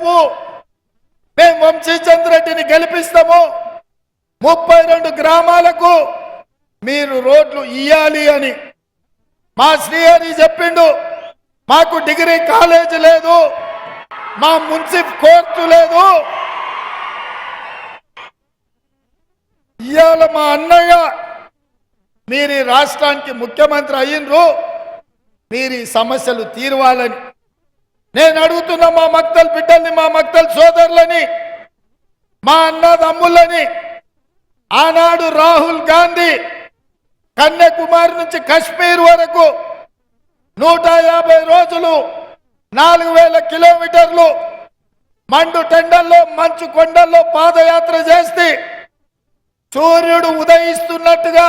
గెలుపు, మేము వంశీచంద్ర రెడ్డిని గెలిపిస్తాము, 32 గ్రామాలకు మీరు రోడ్లు ఇయ్యాలి అని మా శ్రీహరి చెప్పిండు. మాకు డిగ్రీ కాలేజ్ లేదు, మా మున్సిపల్ కోర్టు లేదు. ఇవాళ మా అన్నయ్య మీరు ఈ రాష్ట్రానికి ముఖ్యమంత్రి అయ్యిండ్రు, మీరు ఈ సమస్యలు తీరవాలని నేను అడుగుతున్నా. మా మక్తల్ బిడ్డల్ని, మా మక్తల్ సోదరులని, మా అన్నదమ్ములని ఆనాడు రాహుల్ గాంధీ కన్యాకుమారి నుంచి కశ్మీర్ వరకు 150 రోజులు 4000 కిలోమీటర్లు మండు టెండల్లో మంచు కొండల్లో పాదయాత్ర చేస్తే సూర్యుడు ఉదయిస్తున్నట్టుగా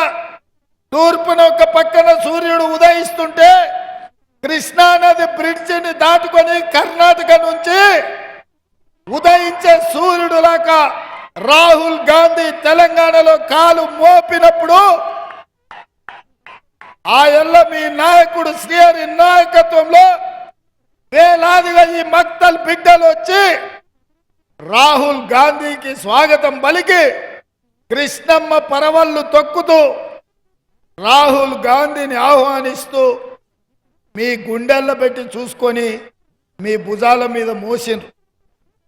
తూర్పున ఒక పక్కన సూర్యుడు ఉదయిస్తుంటే కృష్ణానది బ్రిడ్జిని దాటుకొని కర్ణాటక నుంచి ఉదయించే సూర్యుడు లాగా రాహుల్ గాంధీ తెలంగాణలో కాలు మోపినప్పుడు ఆ ఎల్ల మీ నాయకుడు శ్రీహరి నాయకత్వంలో వేలాదిగా ఈ మక్తల్ బిడ్డలు వచ్చి రాహుల్ గాంధీకి స్వాగతం పలికి కృష్ణమ్మ పరవళ్ళు తొక్కుతూ రాహుల్ గాంధీని ఆహ్వానిస్తూ మీ గుండెల్లో పెట్టి చూసుకొని మీ భుజాల మీద మోసిండ్రు.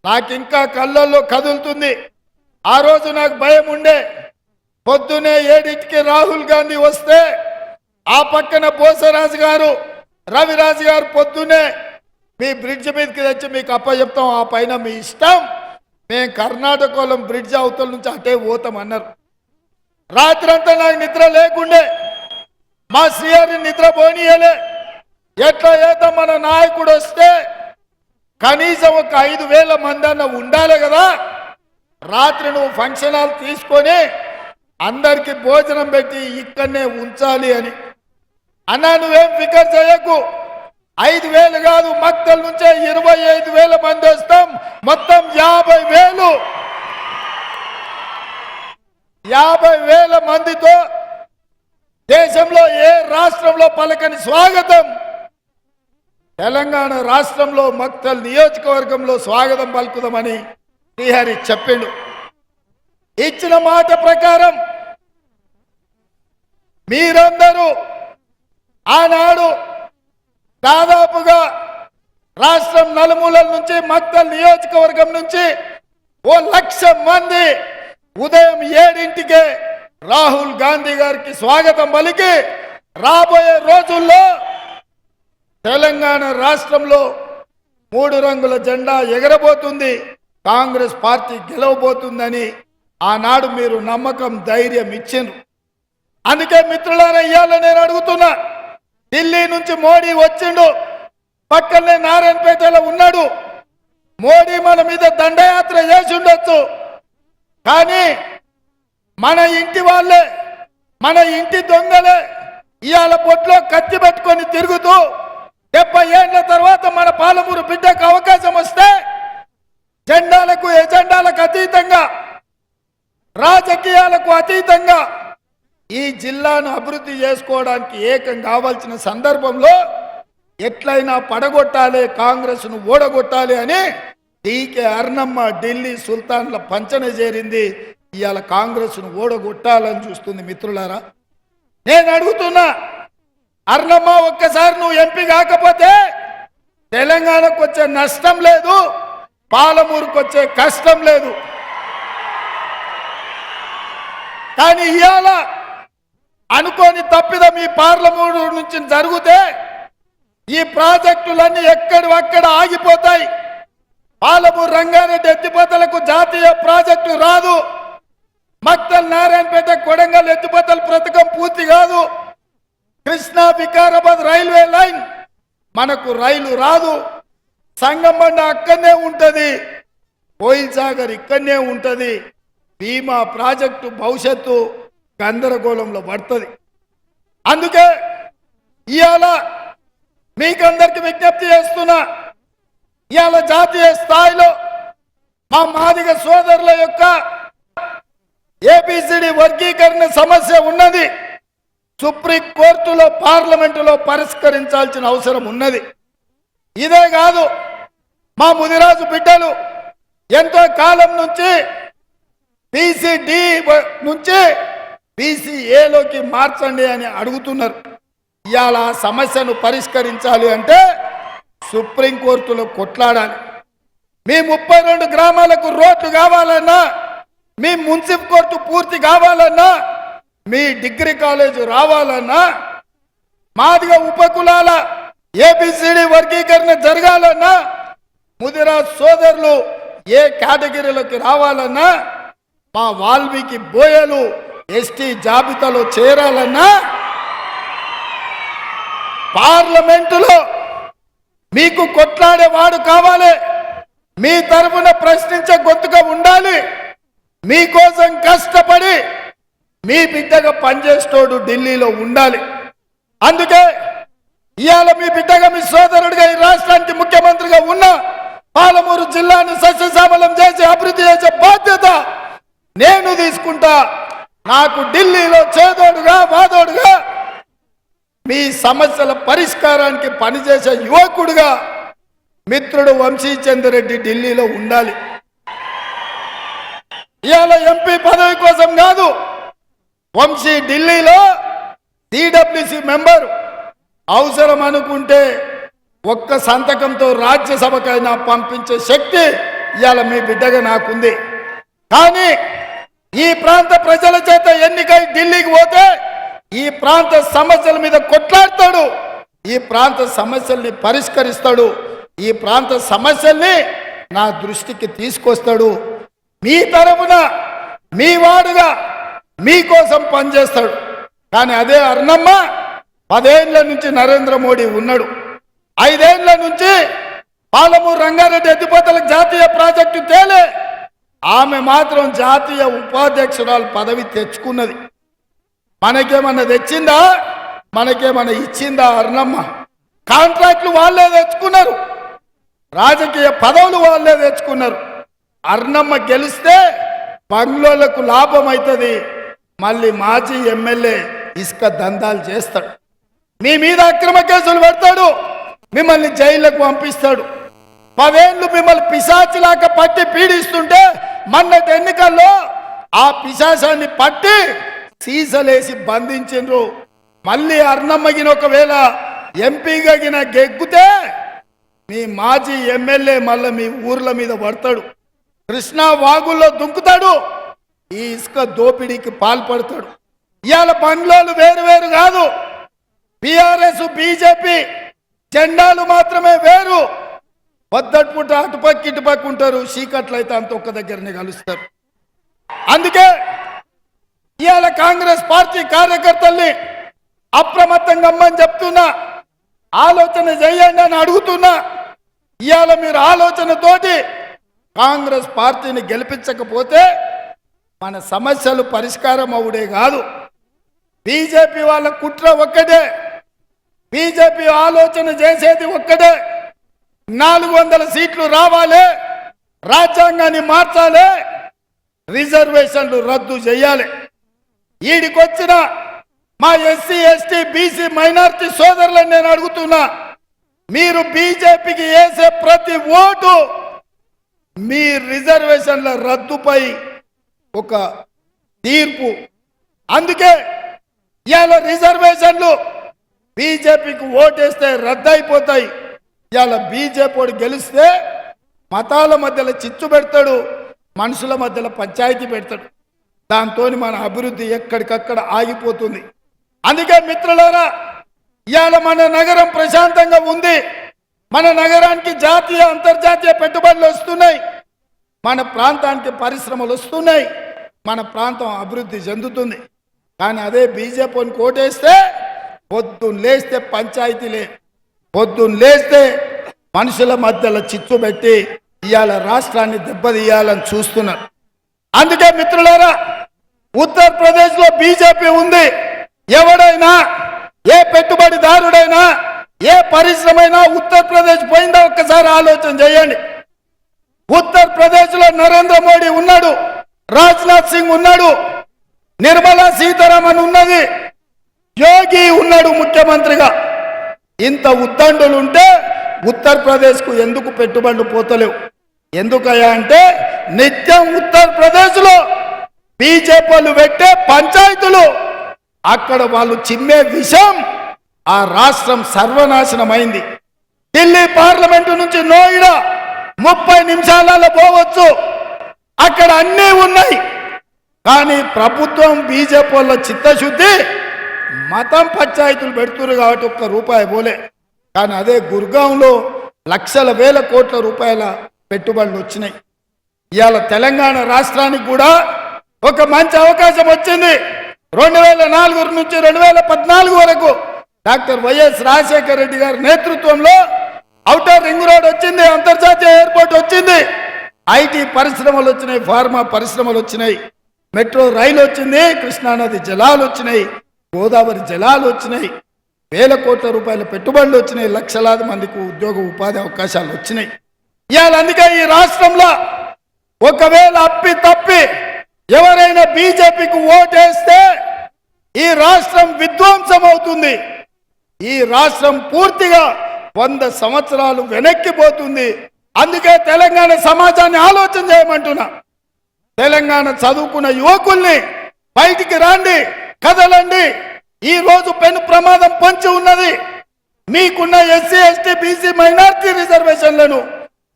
నాకింకా కళ్ళల్లో కదులుతుంది. ఆ రోజు నాకు భయం ఉండే. పొద్దునే 7ంటికి రాహుల్ గాంధీ వస్తే ఆ పక్కన బోసరాజు గారు, రవిరాజు గారు పొద్దునే మీ బ్రిడ్జ్ మీదకి తెచ్చి మీకు అప్పచెప్తాం, ఆ పైన మీ ఇష్టం, మేము కర్ణాటకలో బ్రిడ్జ్ అవతల నుంచి అటే పోతాం అన్నారు. రాత్రంతా నాకు నిద్ర లేకుండే. మా శ్రీహరి నిద్ర పోనీయలే. ఎట్లా ఏదో మన నాయకుడు వస్తే కనీసం ఒక 5000 మంది అన్న ఉండాలి కదా, రాత్రి నువ్వు ఫంక్షన్ హాల్ తీసుకొని అందరికి భోజనం పెట్టి ఇక్కడనే ఉంచాలి అని అన్నా. నువ్వేం ఫికర్ చేయకు, 5000 కాదు, మక్తల్ నుంచే 25,000 మంది వస్తాం, మొత్తం 50,000 మందితో దేశంలో ఏ రాష్ట్రంలో పలకని స్వాగతం తెలంగాణ రాష్ట్రంలో మక్తల్ నియోజకవర్గంలో స్వాగతం పలుకుదామని శ్రీహరి చెప్పిండు. ఇచ్చిన మాట ప్రకారం మీరందరూ ఆనాడు దాదాపుగా రాష్ట్రం నలుమూలల నుంచి మక్తల్ నియోజకవర్గం నుంచి 1,00,000 మంది ఉదయం 7ంటికే రాహుల్ గాంధీ గారికి స్వాగతం పలికి రాబోయే రోజుల్లో తెలంగాణ రాష్ట్రంలో 3 రంగుల జెండా ఎగరబోతుంది, కాంగ్రెస్ పార్టీ గెలవబోతుందని ఆనాడు మీరు నమ్మకం ధైర్యం ఇచ్చిండ్రు. అందుకే మిత్రులారా ఇయ్యాల నేను అడుగుతున్నా, ఢిల్లీ నుంచి మోడీ వచ్చిండు, పక్కనే నారాయణపేటలో ఉన్నాడు. మోడీ మన మీద దండయాత్ర చేసి ఉండొచ్చు, కానీ మన ఇంటి వాళ్ళే, మన ఇంటి దొంగలే ఇవాళ పొట్లో కత్తి పెట్టుకొని తిరుగుతూ 70 ఏళ్ల తర్వాత మన పాలమూరు బిడ్డకు అవకాశం వస్తే జెండాలకు ఎజెండాలకు అతీతంగా, రాజకీయాలకు అతీతంగా ఈ జిల్లాను అభివృద్ధి చేసుకోవడానికి ఏకం కావాల్సిన సందర్భంలో ఎట్లయినా పడగొట్టాలి, కాంగ్రెస్ను ఓడగొట్టాలి అని డీకే అర్ణమ్మ ఢిల్లీ సుల్తాన్ల పంచన చేరింది. ఇవాళ కాంగ్రెస్ను ఓడగొట్టాలని చూస్తుంది. మిత్రులారా నేను అడుగుతున్నా, అర్ణమ్మ ఒక్కసారి నువ్వు ఎంపీ కాకపోతే తెలంగాణకు వచ్చే నష్టం లేదు, పాలమూరుకు వచ్చే కష్టం లేదు. కానీ ఇవాళ అనుకోని తప్పిదం ఈ పార్లమెంటు నుంచి జరిగితే ఈ ప్రాజెక్టులన్నీ ఎక్కడక్కడ ఆగిపోతాయి. పాలమూరు రంగారెడ్డి ఎత్తిపోతలకు జాతీయ ప్రాజెక్టు రాదు, మక్తల్ నారాయణపేట కొడంగల్ ఎత్తిపోతల పథకం పూర్తి కాదు, కృష్ణా వికారాబాద్ రైల్వే లైన్ మనకు రైలు రాదు, సంగమండ అక్కడనే ఉంటుంది, కోయిల్ సాగర్ ఇక్కడనే ఉంటుంది. భీమా ప్రాజెక్టు భవిష్యత్తు గందరగోళంలో పడుతుంది. అందుకే ఇవాళ మీకందరికి విజ్ఞప్తి చేస్తున్నా, ఇవాళ జాతీయ స్థాయిలో మా మాదిగ సోదరుల యొక్క ఏబిసిడి వర్గీకరణ సమస్య ఉన్నది. సుప్రీం కోర్టులో పార్లమెంటులో పరిష్కరించాల్సిన అవసరం ఉన్నది. ఇదే కాదు, మా ముదిరాజు బిడ్డలు ఎంతో కాలం నుంచి బీసీ-డి నుంచి బీసీ-ఏలోకి మార్చండి అని అడుగుతున్నారు. ఇవాళ సమస్యను పరిష్కరించాలి అంటే సుప్రీంకోర్టులో కొట్లాడాలి. మీ 32 గ్రామాలకు రోడ్లు కావాలన్నా, మీ మున్సిపల్ కోర్టు పూర్తి కావాలన్నా, మీ డిగ్రీ కాలేజ్ రావాలన్నా, మాదిగ ఉపకులాల ఏబిసిడి వర్గీకరణ జరగాలన్నా, ముదిరాజ్ సోదరులు ఏ కేటగిరీలోకి రావాలన్నా, మా వాల్మీకి బోయలు ఎస్టీ జాబితాలో చేరాలన్నా పార్లమెంటులో మీకు కొట్లాడేవాడు కావాలి. మీ తరఫున ప్రశ్నించే గొంతుగా ఉండాలి. మీకోసం కష్టపడి మీ బిడ్డగా పనిచేస్తోడు ఢిల్లీలో ఉండాలి. అందుకే ఇవాళ మీ బిడ్డగా, మీ సోదరుడిగా ఈ రాష్ట్రానికి ముఖ్యమంత్రిగా ఉన్న పాలమూరు జిల్లాను సస్యశ్యామలం చేసి అభివృద్ధి చేసే బాధ్యత నేను తీసుకుంటా. నాకు ఢిల్లీలో చేదోడుగా వాదోడుగా మీ సమస్యల పరిష్కారానికి పనిచేసే యువకుడుగా మిత్రుడు వంశీచంద్రెడ్డి ఢిల్లీలో ఉండాలి. ఇవాళ ఎంపీ పదవి కోసం కాదు, వంశీ ఢిల్లీలో సిడబ్ల్యూసి మెంబర్ అవసరం అనుకుంటే ఒక్క సంతకంతో రాజ్యసభకైనా పంపించే శక్తి ఇవాళ మీ బిడ్డగా నాకుంది. కానీ ఈ ప్రాంత ప్రజల చేత ఎన్నికై ఢిల్లీకి పోతే ఈ ప్రాంత సమస్యల మీద కొట్లాడతాడు, ఈ ప్రాంత సమస్యల్ని పరిష్కరిస్తాడు, ఈ ప్రాంత సమస్యల్ని నా దృష్టికి తీసుకొస్తాడు. మీ తరఫున మీ వాడుగా మీకోసం పనిచేస్తాడు. కానీ అదే అర్ణమ్మ 10 ఏళ్ల నుంచి నరేంద్ర మోడీ ఉన్నాడు. 5 ఏళ్ల నుంచి పాలమూరు రంగారెడ్డి ఎత్తిపోతల జాతీయ ప్రాజెక్టు తేలే ఆమె మాత్రం జాతీయ ఉపాధ్యక్షురాలు పదవి తెచ్చుకున్నది. మనకేమన్నా తెచ్చిందా? మనకేమన్నా ఇచ్చిందా? అర్ణమ్మ కాంట్రాక్ట్లు వాళ్ళే తెచ్చుకున్నారు, రాజకీయ పదవులు వాళ్ళే తెచ్చుకున్నారు. అర్ణమ్మ గెలిస్తే బంగ్లోలకు లాభం అవుతుంది. మళ్ళీ మాజీ ఎమ్మెల్యే ఇసుక దందాలు చేస్తాడు, మీ మీద అక్రమ కేసులు పెడతాడు, మిమ్మల్ని జైళ్లకు పంపిస్తాడు. 10 ఏళ్ళు మిమ్మల్ని పిశాచిలాగా పట్టి పీడిస్తుంటే మొన్నటి ఎన్నికల్లో ఆ పిశాచాన్ని పట్టి సీసలేసి బంధించిండ్రు. మళ్ళీ అర్ణమ్మగిన ఒకవేళ ఎంపీగా గెగ్గుతే మీ మాజీ ఎమ్మెల్యే మళ్ళీ మీ ఊర్ల మీద పడతాడు, కృష్ణా వాగుల్లో దుంకుతాడు, ఈ ఇసుక దోపిడీకి పాల్పడతాడు. ఇవాళ బంగ్లాలు వేరు వేరు కాదు, బీఆర్ఎస్ బీజేపీ జెండాలు మాత్రమే వేరు. పొద్దటిపూట అటుపక్క ఇటుపక్క ఉంటారు, చీకట్లయితే అంత ఒక్క దగ్గరనే కలుస్తారు. అందుకే ఇవాళ కాంగ్రెస్ పార్టీ కార్యకర్తల్ని అప్రమత్తంగా అమ్మని చెప్తున్నా, ఆలోచన చేయండి అని అడుగుతున్నా. ఇవాళ మీరు ఆలోచనతోటి కాంగ్రెస్ పార్టీని గెలిపించకపోతే మన సమస్యలు పరిష్కారం అవుడే కాదు. బీజేపీ వాళ్ళ కుట్ర ఒక్కటే, బీజేపీ ఆలోచన చేసేది ఒక్కటే, 400 సీట్లు రావాలి, రాజ్యాంగాన్ని మార్చాలి, రిజర్వేషన్లు రద్దు చేయాలి. ఈడికొచ్చిన మా ఎస్సీ ఎస్టీ బీసీ మైనారిటీ సోదరులను నేను అడుగుతున్నా, మీరు బీజేపీకి వేసే ప్రతి ఓటు మీ రిజర్వేషన్ల రద్దుపై ఒక తీర్పు. అందుకే ఇవాళ రిజర్వేషన్లు బీజేపీకి ఓటేస్తే రద్దయిపోతాయి. ఇవాళ బీజేపీ గెలిస్తే మతాల మధ్యలో చిచ్చు పెడతాడు, మనుషుల మధ్యలో పంచాయతీ పెడతాడు. దాంతో మన అభివృద్ధి ఎక్కడికక్కడ ఆగిపోతుంది. అందుకే మిత్రులారా, ఇవాళ మన నగరం ప్రశాంతంగా ఉంది, మన నగరానికి జాతీయ అంతర్జాతీయ పెట్టుబడులు వస్తున్నాయి, మన ప్రాంతానికి పరిశ్రమలు వస్తున్నాయి, మన ప్రాంతం అభివృద్ధి చెందుతుంది. కానీ అదే బీజేపీని కోటేస్తే పొద్దున్న లేస్తే పంచాయతీలే, పొద్దున్న లేస్తే మనుషుల మధ్యలో చిచ్చు పెట్టి ఇవాళ రాష్ట్రాన్ని దెబ్బతీయాలని చూస్తున్నారు. అందుకే మిత్రులారా, ఉత్తరప్రదేశ్లో బీజేపీ ఉంది. ఎవడైనా, ఏ పెట్టుబడిదారుడైనా, ఏ పరిశ్రమైనా ఉత్తరప్రదేశ్ పోయిందా ఒక్కసారి ఆలోచన చేయండి. ఉత్తరప్రదేశ్లో నరేంద్ర మోడీ ఉన్నాడు, రాజ్నాథ్ సింగ్ ఉన్నాడు, నిర్మలా సీతారామన్ ఉన్నది, యోగి ఉన్నాడు ముఖ్యమంత్రిగా. ఇంత ఉద్దండులుంటే ఉత్తరప్రదేశ్కు ఎందుకు పెట్టుబడులు పోతలేవు? ఎందుకయ్యా అంటే నిత్యం ఉత్తరప్రదేశ్లో బీజేపీ వాళ్ళు పెట్టే పంచాయతీలు అక్కడ వాళ్ళు చిమ్మే విషయం ఆ రాష్ట్రం సర్వనాశనమైంది. ఢిల్లీ పార్లమెంటు నుంచి నోయిడా 30 నిమిషాలలో పోవచ్చు, అక్కడ అన్నీ ఉన్నాయి. కానీ ప్రభుత్వం బీజేపీ వాళ్ళ చిత్తశుద్ధి మతం పంచాయతీలు పెడుతున్నారు కాబట్టి ఒక్క రూపాయి పోలే. కానీ అదే గుర్గాంలో లక్షల వేల కోట్ల రూపాయల పెట్టుబడులు వచ్చినాయి. ఇవాళ తెలంగాణ రాష్ట్రానికి కూడా ఒక మంచి అవకాశం వచ్చింది. 2004 నుంచి 2014 వరకు డాక్టర్ వైఎస్ రాజశేఖర రెడ్డి గారి నేతృత్వంలో ఔటర్ రింగ్ రోడ్ వచ్చింది, అంతర్జాతీయ ఎయిర్పోర్ట్ వచ్చింది, ఐటీ పరిశ్రమలు వచ్చినాయి, ఫార్మా పరిశ్రమలు వచ్చినాయి, మెట్రో రైలు వచ్చింది, కృష్ణానది జలాలు వచ్చినాయి, గోదావరి జలాలు వచ్చినాయి, వేల కోట్ల రూపాయల పెట్టుబడులు వచ్చినాయి, లక్షలాది మందికి ఉద్యోగ ఉపాధి అవకాశాలు వచ్చినాయి. ఇవాళ అందుకే ఈ రాష్ట్రంలో ఒకవేళ అప్పి తప్పి ఎవరైనా బీజేపీకి ఓటేస్తే ఈ రాష్ట్రం విధ్వంసం అవుతుంది. ఈ రాష్ట్రం పూర్తిగా 100 సంవత్సరాలు వెనక్కిపోతుంది. అందుకే తెలంగాణ సమాజాన్ని ఆలోచన చేయమంటున్నా. తెలంగాణ చదువుకున్న యువకుల్ని బయటికి రండి, కదలండి. ఈ రోజు పెను ప్రమాదం పొంచి ఉన్నది. మీకున్న ఎస్సీ ఎస్టీ బీసీ మైనారిటీ రిజర్వేషన్లను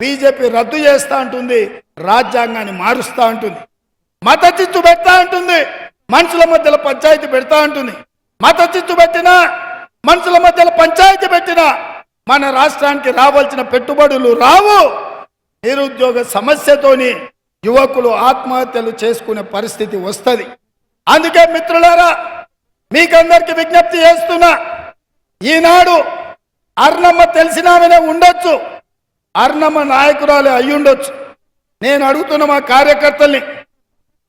బీజేపీ రద్దు చేస్తా అంటుంది, రాజ్యాంగాన్ని మారుస్తా అంటుంది, మత చిచ్చు పెడతా అంటుంది, మనుషుల మధ్యలో పంచాయతీ పెడతా అంటుంది. మత చిచ్చు పెట్టినా మనుషుల మధ్యలో పంచాయతీ పెట్టినా మన రాష్ట్రానికి రావాల్సిన పెట్టుబడులు రావు. నిరుద్యోగ సమస్యతోని యువకులు ఆత్మహత్యలు చేసుకునే పరిస్థితి వస్తుంది. అందుకే మిత్రులారా, మీకందరికి విజ్ఞప్తి చేస్తున్నా, ఈనాడు అర్ణమ్మ తెలిసినామనే ఉండొచ్చు, అర్ణమ్మ నాయకురాలే అయ్యుండొచ్చు. నేను అడుగుతున్న మా కార్యకర్తల్ని,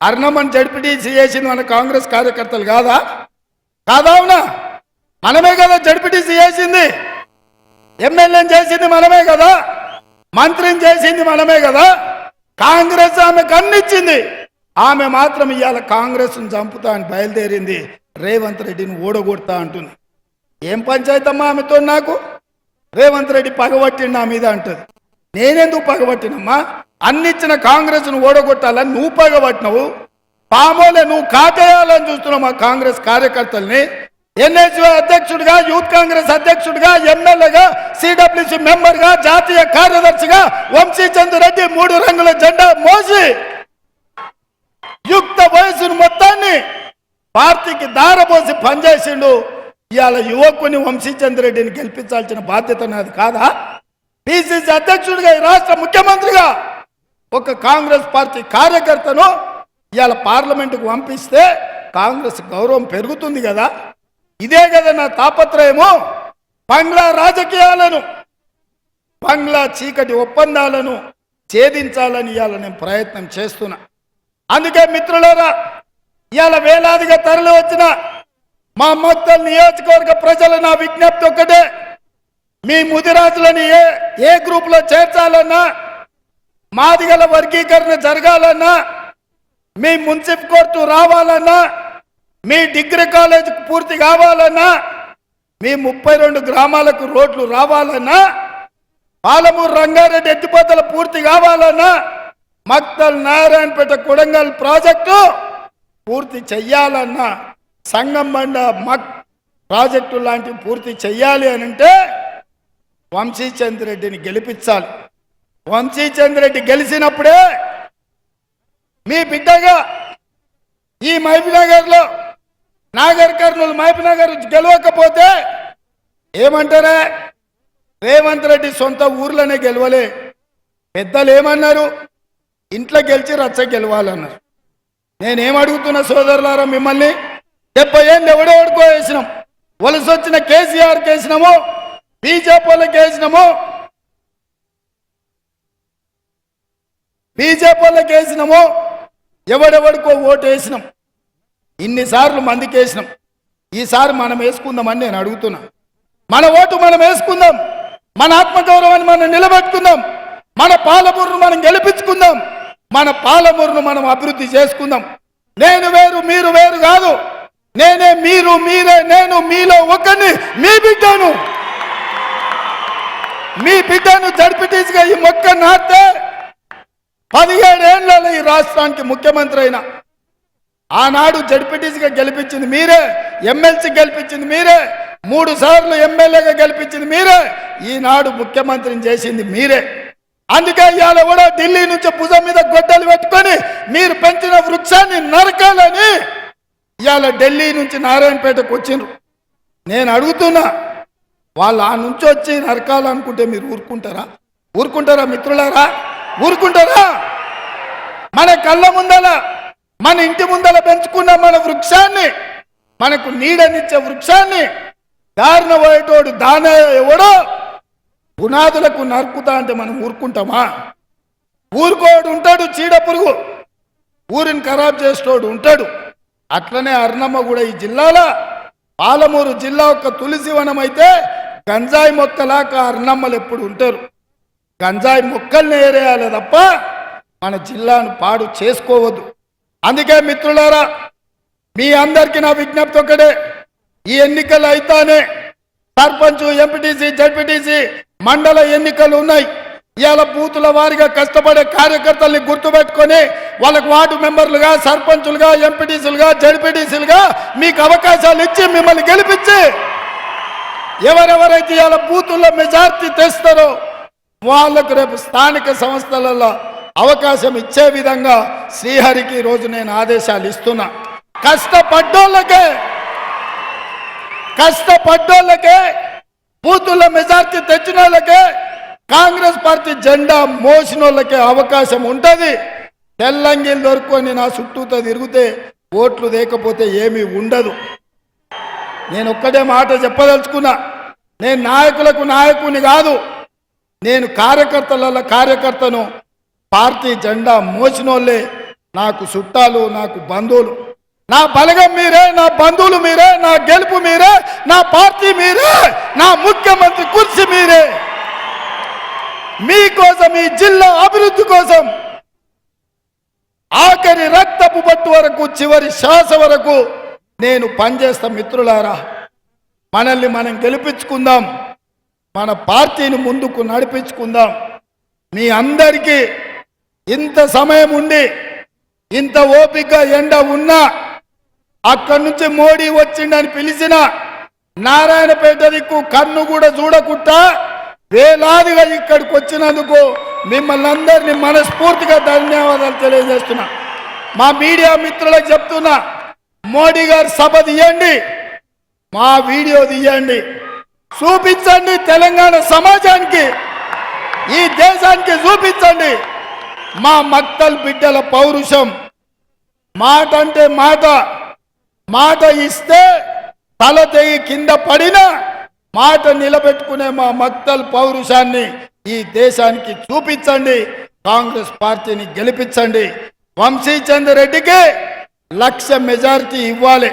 అర్ణమ్మని జడ్పీటీసీ చేసింది మన కాంగ్రెస్ కార్యకర్తలు కాదా? కాదావునా? మనమే కదా జడ్పీటీసీ చేసింది, ఎమ్మెల్యేని చేసింది మనమే కదా, మంత్రిని చేసింది మనమే కదా. కాంగ్రెస్ ఆమెకు అన్నిచ్చింది, ఆమె మాత్రం ఇవాళ కాంగ్రెస్ను చంపుతా అని బయలుదేరింది, రేవంత్ రెడ్డిని ఓడగొడతా అంటుంది. ఏం పంచాయతీ అమ్మా ఆమెతో నాకు? రేవంత్ రెడ్డి పగబట్టిండు నా మీద అంటుంది. నేనెందుకు పగబట్టినమ్మా? అన్నిచ్చిన కాంగ్రెస్ను ఓడగొట్టాలని నువ్వు పగబట్టినవు. పామోలే నువ్వు కాటేయాలని చూస్తున్నావు మా కాంగ్రెస్ కార్యకర్తల్ని. ఎన్ఎస్యూ అధ్యక్షుడిగా, యూత్ కాంగ్రెస్ అధ్యక్షుడిగా, ఎమ్మెల్యేగా, సిడబ్ల్యూసీ మెంబర్గా, జాతీయ కార్యదర్శిగా వంశీచంద్ర రెడ్డి 3 రంగుల జెండా మోసి యుక్త వయసును మొత్తాన్ని పార్టీకి దారపోసి పనిచేసిండు. ఇవాళ యువకుని వంశీచంద్ర రెడ్డిని గెలిపించాల్సిన బాధ్యత నాది కాదా? పిసిసి అధ్యక్షుడిగా, ఈ రాష్ట్ర ముఖ్యమంత్రిగా ఒక కాంగ్రెస్ పార్టీ కార్యకర్తను ఇవాళ పార్లమెంటుకు పంపిస్తే కాంగ్రెస్ గౌరవం పెరుగుతుంది కదా. ఇదే కదా నా తాపత్రయము. బంగ్లా రాజకీయాలను, బంగ్లా చీకటి ఒప్పందాలను ఛేదించాలని ఇవాళ నేను ప్రయత్నం చేస్తున్నా. అందుకే మిత్రులారా, ఇవాళ వేలాదిగా తరలి వచ్చిన మా మొత్తం నియోజకవర్గ ప్రజలు నా విజ్ఞప్తి ఒక్కటే, మీ ముదిరాజులని ఏ గ్రూపులో చేర్చాలన్నా, మాదిగల వర్గీకరణ జరగాలన్నా, మీ మున్సిపల్ కోర్టు రావాలన్నా, మీ డిగ్రీ కాలేజ్ పూర్తి కావాలన్నా, మీ 32 గ్రామాలకు రోడ్లు రావాలన్నా, పాలమూరు రంగారెడ్డి ఎత్తిపోతల పూర్తి కావాలన్నా, మక్తల్ నారాయణపేట కొడంగల్ ప్రాజెక్టు పూర్తి చెయ్యాలన్నా, సంగంబండ మక్ ప్రాజెక్టు లాంటివి పూర్తి చెయ్యాలి అని అంటే వంశీచంద్ర రెడ్డిని గెలిపించాలి. వంశీచంద్ర రెడ్డి గెలిచినప్పుడే మీ బిడ్డగా ఈ మహబూబ్నగర్లో, నాగర్ కర్నూలు మహబూబ్నగర్ గెలవకపోతే ఏమంటారే? రేవంత్ రెడ్డి సొంత ఊర్లోనే గెలవలే. పెద్దలు ఏమన్నారు? ఇంట్లో గెలిచి రచ్చ గెలవాలన్నారు. నేనేమడుగుతున్నా సోదరులారా మిమ్మల్ని, 70 ఏళ్ళు ఎవడెవడికో వేసినాం, వలస వచ్చిన కేసీఆర్కి వేసినాము, బీజేపీలకు వేసినాము, ఎవడెవడికో ఓటు వేసినాం, ఇన్నిసార్లు మందికి వేసినాం. ఈసారి మనం వేసుకుందామని నేను అడుగుతున్నా. మన ఓటు మనం వేసుకుందాం, మన ఆత్మగౌరవాన్ని మనం నిలబెట్టుకుందాం, మన పాలమూరును మనం గెలిపించుకుందాం, మన పాలమూరును మనం అభివృద్ధి చేసుకుందాం. నేను వేరు మీరు వేరు కాదు, నేనే మీరు మీరే నేను, మీలో ఒకరిని, మీ బిడ్డను. మీ బిడ్డను జడ్పీటీసీగా ఈ మొక్క నాటితే 17 ఏళ్లలో ఈ రాష్ట్రానికి ముఖ్యమంత్రి అయినా. ఆనాడు జడ్పీటీసీగా గెలిపించింది మీరే, ఎమ్మెల్సీ గెలిపించింది మీరే, 3 సార్లు ఎమ్మెల్యేగా గెలిపించింది మీరే, ఈనాడు ముఖ్యమంత్రిని చేసింది మీరే. అందుకే ఇవాళ కూడా ఢిల్లీ నుంచి భుజం మీద గొడ్డలు పెట్టుకొని మీరు పెంచిన వృక్షాన్ని నరకాలని ఇవాళ ఢిల్లీ నుంచి నారాయణపేటకు వచ్చిండ్రు. నేను అడుగుతున్నా, వాళ్ళు ఆ నుంచి వచ్చి నరకాలనుకుంటే మీరు ఊరుకుంటారా మిత్రులారా? ఊరుకుంటారా? మన కళ్ళ ముందల, మన ఇంటి ముందల పెంచుకున్న మన వృక్షాన్ని, మనకు నీడనిచ్చే వృక్షాన్ని దారిన పోయేటోడు దాన ఎవడో పునాదులకు నరుకుతా అంటే మనం ఊరుకుంటామా? ఊరుకోడు ఉంటాడు, చీడ పురుగు ఊరిని ఖరాబ్ చేసేటోడు ఉంటాడు. అట్లనే అర్నమ్మ కూడా ఈ జిల్లాలో, పాలమూరు జిల్లా ఒక తులసివనం అయితే గంజాయి మొక్కలాగా అర్నమ్మలు ఎప్పుడు ఉంటారు. గంజాయి మొక్కల్ని ఏరేయాలి తప్ప మన జిల్లాను పాడు చేసుకోవద్దు. అందుకే మిత్రులారా, మీ అందరికీ నా విజ్ఞప్తి ఒకటే, ఈ ఎన్నికలు అయితేనే సర్పంచ్, ఎంపీటీసీ, జడ్పీటీసీ మండల ఎన్నికలు ఉన్నాయి. ఇవాళ బూతుల వారిగా కష్టపడే కార్యకర్తల్ని గుర్తుపెట్టుకొని వాళ్ళకు వార్డు మెంబర్లుగా, సర్పంచులుగా, ఎంపీటీసీలుగా, జడ్పీటీసీలుగా మీకు అవకాశాలు ఇచ్చి మిమ్మల్ని గెలిపించి ఎవరెవరైతే ఇవాళ బూతుల్లో మెజార్టీ తెస్తారో వాళ్ళకు రేపు స్థానిక సంస్థలలో అవకాశం ఇచ్చే విధంగా శ్రీహరికి ఈరోజు నేను ఆదేశాలు ఇస్తున్నా. కష్టపడ్డోళ్ళకే బూతుల్లో మెజార్టీ తెచ్చిన వాళ్ళకే, కాంగ్రెస్ పార్టీ జెండా మోసిన వాళ్ళకే అవకాశం ఉంటుంది. తెల్లంగిలు దొరుకుని నా చుట్టూతో తిరిగితే ఓట్లు లేకపోతే ఏమీ ఉండదు. నేను ఒక్కడే మాట చెప్పదలుచుకున్నా, నేను నాయకులకు నాయకుని కాదు, నేను కార్యకర్తను. పార్టీ జెండా మోసినోళ్ళే నాకు చుట్టాలు, నాకు బంధువులు. నా బలగం మీరే, నా బంధువులు మీరే, నా గెలుపు మీరే, నా పార్టీ మీరే, నా ముఖ్యమంత్రి కుర్చీ మీరే. మీకోసం, ఈ జిల్లా అభివృద్ధి కోసం ఆఖరి రక్తపు బట్టు వరకు, చివరి శ్వాస వరకు నేను పనిచేస్తా. మిత్రులారా, మనల్ని మనం గెలిపించుకుందాం, మన పార్టీని ముందుకు నడిపించుకుందాం. మీ అందరికీ ఇంత సమయం ఉండి, ఇంత ఓపిక ఎండ ఉన్నా, అక్కడి నుంచి మోడీ వచ్చిండని పిలిచిన నారాయణపేట దిక్కు కన్ను కూడా చూడకుండా వేలాదిగా ఇక్కడికి వచ్చినందుకు మిమ్మల్ని అందరినీ మనస్ఫూర్తిగా ధన్యవాదాలు తెలియజేస్తున్నా. మా మీడియా మిత్రులకు చెప్తున్నా, మోడీ గారు సభ తీయండి, మా వీడియో తీయండి, చూపించండి. తెలంగాణ సమాజానికి, ఈ దేశానికి చూపించండి మా మక్తల్ బిడ్డల పౌరుషం. మాట అంటే మాట ఇస్తే తల తెగి కింద పడిన మాట నిలబెట్టుకునే మా మక్తల్ పౌరుషాన్ని ఈ దేశానికి చూపించండి. కాంగ్రెస్ పార్టీని గెలిపించండి. వంశీచందర్ రెడ్డికి 1,00,000 మెజారిటీ ఇవ్వాలి.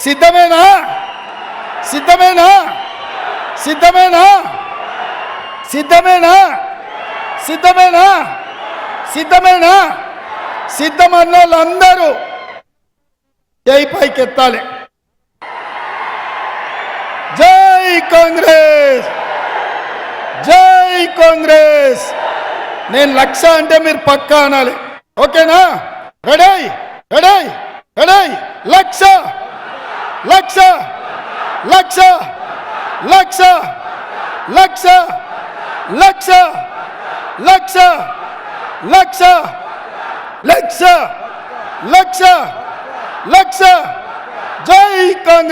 సిద్ధమేనా? సిద్ధమేనా? సిద్ధమేనా? సిద్ధమేనా? సిద్ధమేనా? సిద్ధమేనా? సిద్ధమన్న వాళ్ళందరూ జై పైకెత్తాలి. జై కాంగ్రెస్, జై కాంగ్రెస్. నేను 1,00,000 అంటే మీరు పక్కా అనాలి. ఓకేనా? రెడీ రెడీ రెడీ 1,00,000 1,00,000 1,00,000 1,00,000 1,00,000 1,00,000 1,00,000 1,00,000 1,00,000 1,00,000 1,00,000 జై కాంగ్రెస్.